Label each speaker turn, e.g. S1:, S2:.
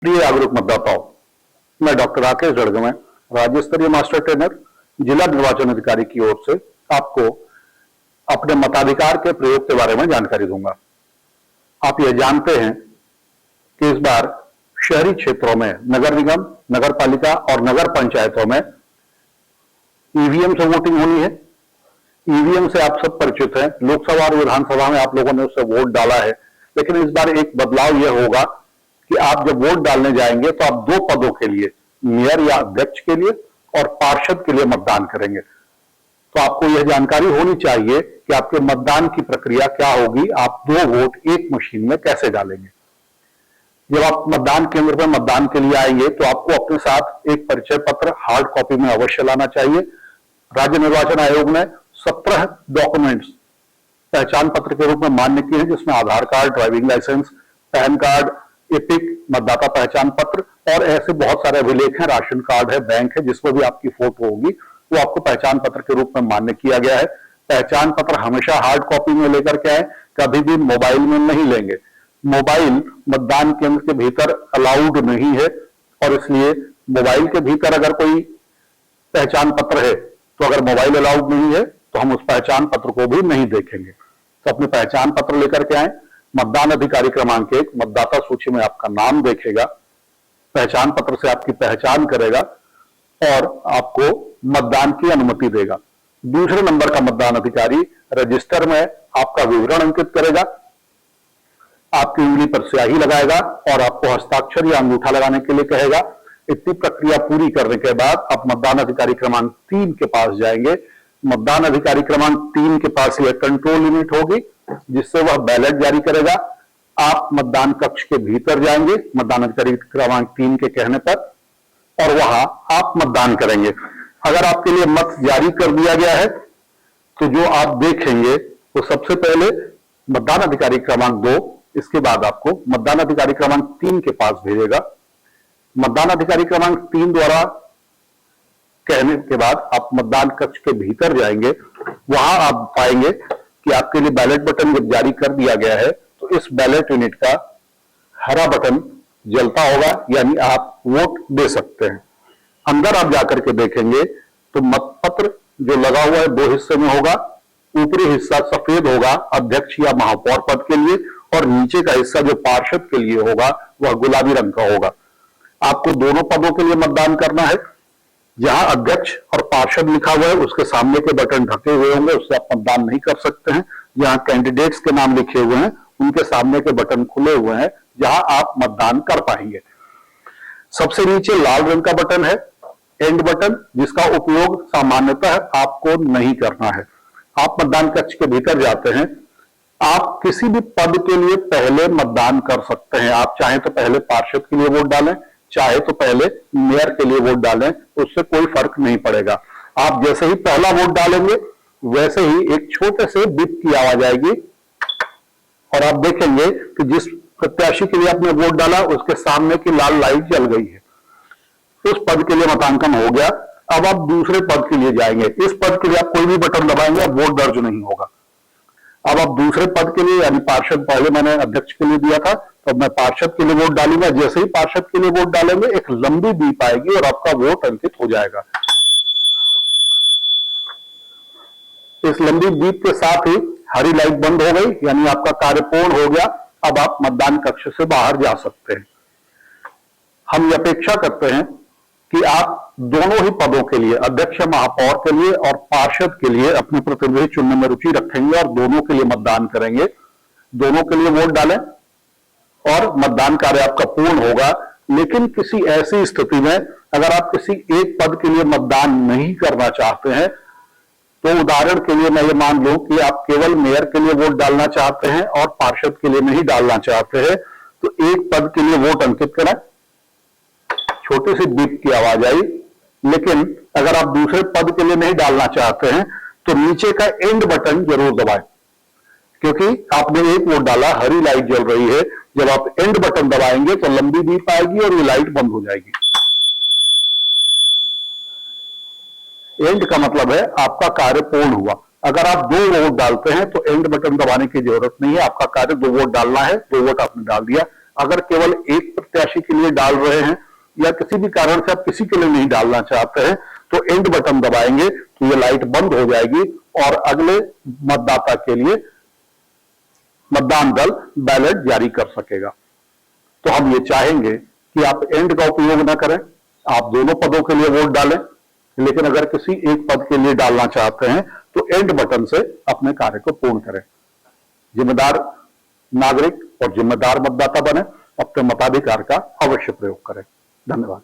S1: प्रिय जागरूक मतदाताओं, मैं डॉक्टर राकेश जड़गमे, राज्य स्तरीय मास्टर ट्रेनर, जिला निर्वाचन अधिकारी की ओर से आपको अपने मताधिकार के प्रयोग के बारे में जानकारी दूंगा। आप ये जानते हैं कि इस बार शहरी क्षेत्रों में नगर निगम, नगर पालिका और नगर पंचायतों में ईवीएम से वोटिंग होनी है। ईवीएम से आप सब परिचित हैं, लोकसभा और विधानसभा में आप लोगों ने उससे वोट डाला है, लेकिन इस बार एक बदलाव यह होगा कि आप जब वोट डालने जाएंगे तो आप 2 पदों के लिए, मेयर या अध्यक्ष के लिए और पार्षद के लिए मतदान करेंगे। तो आपको यह जानकारी होनी चाहिए कि आपके मतदान की प्रक्रिया क्या होगी, आप 2 वोट एक मशीन में कैसे डालेंगे। जब आप मतदान केंद्र पर मतदान के लिए आएंगे तो आपको अपने साथ एक परिचय पत्र हार्ड कॉपी में अवश्य लाना चाहिए। राज्य निर्वाचन आयोग ने 17 डॉक्यूमेंट्स पहचान पत्र के रूप में मान्य किए हैं, जिसमें Aadhaar card, driving licence, PAN card, EPIC, मतदाता पहचान पत्र और ऐसे बहुत सारे अभिलेख हैं, राशन कार्ड है, बैंक है, जिसमें भी आपकी फोटो होगी वो आपको पहचान पत्र के रूप में मान्य किया गया है। पहचान पत्र हमेशा हार्ड कॉपी में लेकर के आए, कभी भी मोबाइल में नहीं लेंगे। मोबाइल मतदान केंद्र के भीतर अलाउड नहीं है और इसलिए मोबाइल के भीतर अगर कोई पहचान पत्र है तो अगर मोबाइल अलाउड नहीं है तो हम उस पहचान पत्र को भी नहीं देखेंगे। तो अपने पहचान पत्र लेकर के आए। मतदान अधिकारी क्रमांक 1 मतदाता सूची में आपका नाम देखेगा, पहचान पत्र से आपकी पहचान करेगा और आपको मतदान की अनुमति देगा। दूसरे नंबर का मतदान अधिकारी रजिस्टर में आपका विवरण अंकित करेगा, आपकी उंगली पर स्याही लगाएगा और आपको हस्ताक्षर या अंगूठा लगाने के लिए कहेगा। इतनी प्रक्रिया पूरी करने के बाद आप मतदान अधिकारी क्रमांक 3 के पास जाएंगे। मतदान अधिकारी क्रमांक 3 के पास यह कंट्रोल यूनिट होगी जिससे वह बैलेट जारी करेगा। आप मतदान कक्ष के भीतर जाएंगे मतदान अधिकारी क्रमांक 3 के कहने पर और वहां आप मतदान करेंगे। अगर आपके लिए मत जारी कर दिया गया है तो जो आप देखेंगे तो सबसे पहले मतदान अधिकारी क्रमांक 2, इसके बाद आपको मतदान अधिकारी क्रमांक 3 के पास भेजेगा। मतदान अधिकारी क्रमांक 3 द्वारा कहने के बाद आप मतदान कक्ष के भीतर जाएंगे। वहां आप पाएंगे कि आपके लिए बैलेट बटन जब जारी कर दिया गया है तो इस बैलेट यूनिट का हरा बटन जलता होगा, यानी आप वोट दे सकते हैं। अंदर आप जाकर के देखेंगे तो मतपत्र जो लगा हुआ है 2 हिस्से में होगा। ऊपरी हिस्सा सफेद होगा अध्यक्ष या महापौर पद के लिए और नीचे का हिस्सा जो पार्षद के लिए होगा वह गुलाबी रंग का होगा। आपको दोनों पदों के लिए मतदान करना है। जहां अध्यक्ष और पार्षद लिखा हुआ है उसके सामने के बटन ढके हुए होंगे, उससे आप मतदान नहीं कर सकते हैं। जहां कैंडिडेट्स के नाम लिखे हुए हैं उनके सामने के बटन खुले हुए हैं, जहां आप मतदान कर पाएंगे। सबसे नीचे लाल रंग का बटन है एंड बटन, जिसका उपयोग सामान्यतः आपको नहीं करना है। आप मतदान कक्ष के भीतर जाते हैं, आप किसी भी पद के लिए पहले मतदान कर सकते हैं। आप चाहे तो पहले पार्षद के लिए वोट डालें, चाहे तो पहले मेयर के लिए वोट डालें, उससे कोई फर्क नहीं पड़ेगा। आप जैसे ही पहला वोट डालेंगे वैसे ही एक छोटे से बिप की आवाज आएगी और आप देखेंगे कि जिस प्रत्याशी के लिए आपने वोट डाला उसके सामने की लाल लाइट जल गई है। उस पद के लिए मतांकन हो गया। अब आप दूसरे पद के लिए जाएंगे। इस पद के लिए आप कोई भी बटन दबाएंगे अब वोट दर्ज नहीं होगा। अब आप दूसरे पद के लिए, यानी पार्षद, पहले मैंने अध्यक्ष के लिए दिया था तो मैं पार्षद के लिए वोट डालूंगा। जैसे ही पार्षद के लिए वोट डालेंगे एक लंबी बीप आएगी और आपका वोट अंकित हो जाएगा। इस लंबी बीप के साथ ही हरी लाइट बंद हो गई, यानी आपका कार्य पूर्ण हो गया। अब आप मतदान कक्ष से बाहर जा सकते हैं। हम ये अपेक्षा करते हैं कि आप दोनों ही पदों के लिए, अध्यक्ष, महापौर के लिए और पार्षद के लिए, अपने प्रतिनिधि चुनने में रुचि रखेंगे और दोनों के लिए मतदान करेंगे। दोनों के लिए वोट डालें और मतदान कार्य आपका पूर्ण होगा। लेकिन किसी ऐसी स्थिति में अगर आप किसी एक पद के लिए मतदान नहीं करना चाहते हैं, तो उदाहरण के लिए मैं ये मान लूं कि आप केवल मेयर के लिए वोट डालना चाहते हैं और पार्षद के लिए नहीं डालना चाहते हैं, तो एक पद के लिए वोट अंकित करें। छोटी सी बीप की आवाज आई। लेकिन अगर आप दूसरे पद के लिए नहीं डालना चाहते हैं तो नीचे का एंड बटन जरूर दबाएं, क्योंकि आपने एक वोट डाला, हरी लाइट जल रही है। जब आप एंड बटन दबाएंगे तो लंबी बीप आएगी और ये लाइट बंद हो जाएगी। एंड का मतलब है आपका कार्य पूर्ण हुआ। अगर आप 2 वोट डालते हैं तो एंड बटन दबाने की जरूरत नहीं है। आपका कार्य 2 वोट डालना है, 2 वोट आपने डाल दिया, अगर केवल एक प्रत्याशी के लिए डाल रहे हैं या किसी भी कारण से आप किसी के लिए नहीं डालना चाहते हैं, तो एंड बटन दबाएंगे तो ये लाइट बंद हो जाएगी और अगले मतदाता के लिए मतदान दल बैलेट जारी कर सकेगा। तो हम ये चाहेंगे कि आप एंड का उपयोग न करें, आप दोनों पदों के लिए वोट डालें, लेकिन अगर किसी एक पद के लिए डालना चाहते हैं तो एंड बटन से अपने कार्य को पूर्ण करें। जिम्मेदार नागरिक और जिम्मेदार मतदाता बने, अपने मताधिकार का अवश्य प्रयोग करें। धन्यवाद।